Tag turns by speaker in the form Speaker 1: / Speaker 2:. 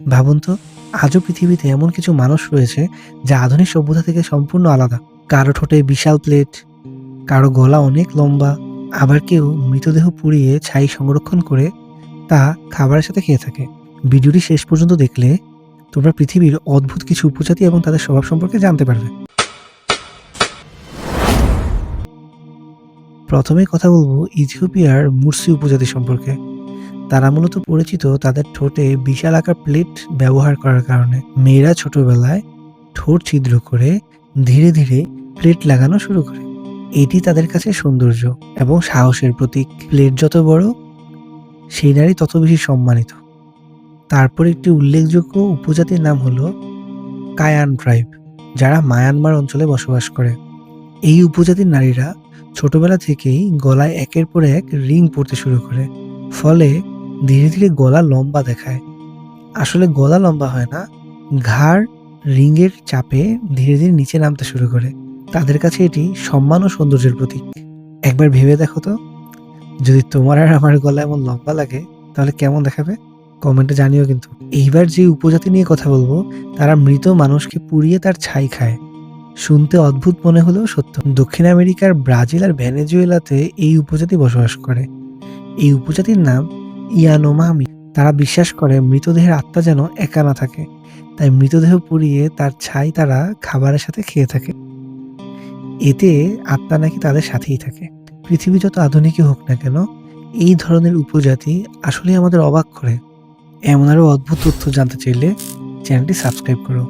Speaker 1: ভাবুন তো, আজও পৃথিবীতে এমন কিছু মানুষ রয়েছে যা আধুনিক সভ্যতা থেকে সম্পূর্ণ আলাদা। কারো ঠোঁটে বিশাল প্লেট, কারো গলা অনেক লম্বা, আবার কেউ মৃতদেহ পুড়িয়ে ছাই সংরক্ষণ করে তা খাবারের সাথে খেয়ে থাকে। ভিডিওটি শেষ পর্যন্ত দেখলে তোমরা পৃথিবীর অদ্ভুত কিছু উপজাতি এবং তাদের স্বভাব সম্পর্কে জানতে পারবে। প্রথমে কথা বলবো ইথিওপিয়ার মুরসি উপজাতি সম্পর্কে। তারা মূলত পরিচিত তাদের ঠোঁটে বিশাল আকার প্লেট ব্যবহার করার কারণে। মেয়েরা ছোটবেলায় ঠোঁট ছিদ্র করে ধীরে ধীরে প্লেট লাগানো শুরু করে। এটি তাদের কাছে সৌন্দর্য এবং সাহসের প্রতীক। প্লেট যত বড়, সেই নারী তত বেশি সম্মানিত। তারপর একটি উল্লেখযোগ্য উপজাতির নাম হলো কায়ান ট্রাইব, যারা মায়ানমার অঞ্চলে বসবাস করে। এই উপজাতির নারীরা ছোটবেলা থেকেই গলায় একের পর এক রিং পরতে শুরু করে, ফলে ধীরে ধীরে গলা লম্বা দেখায়। আসলে গলা লম্বা হয় না, ঘাড় রিংয়ের চাপে ধীরে ধীরে নিচে নামতে শুরু করে। তাদের কাছে এটি সম্মান ও সৌন্দর্যের প্রতীক। একবার ভেবে দেখো তো, যদি তোমার আর আমার গলা এমন লম্বা লাগে তাহলে কেমন দেখাবে? কমেন্টে জানিও কিন্তু। এইবার যে উপজাতি নিয়ে কথা বলবো, তারা মৃত মানুষকে পুড়িয়ে তার ছাই খায়। শুনতে অদ্ভুত মনে হলেও সত্য। দক্ষিণ আমেরিকার ব্রাজিল আর ভেনেজুয়েলাতে এই উপজাতি বসবাস করে। এই উপজাতির নাম ইয়ানোমামি। তারা বিশ্বাস করে মৃতদেহের আত্মা যেন একা না থাকে, তাই মৃতদেহ পুড়িয়ে তার ছাই তারা খাবারের সাথে খেয়ে থাকে। এতে আত্মা নাকি তাদের সাথেই থাকে। পৃথিবী যত আধুনিকই হোক না কেন, এই ধরনের উপজাতি আসলে আমাদের অবাক করে। এমন আরও অদ্ভুত তথ্য জানতে চাইলে চ্যানেলটি সাবস্ক্রাইব করো।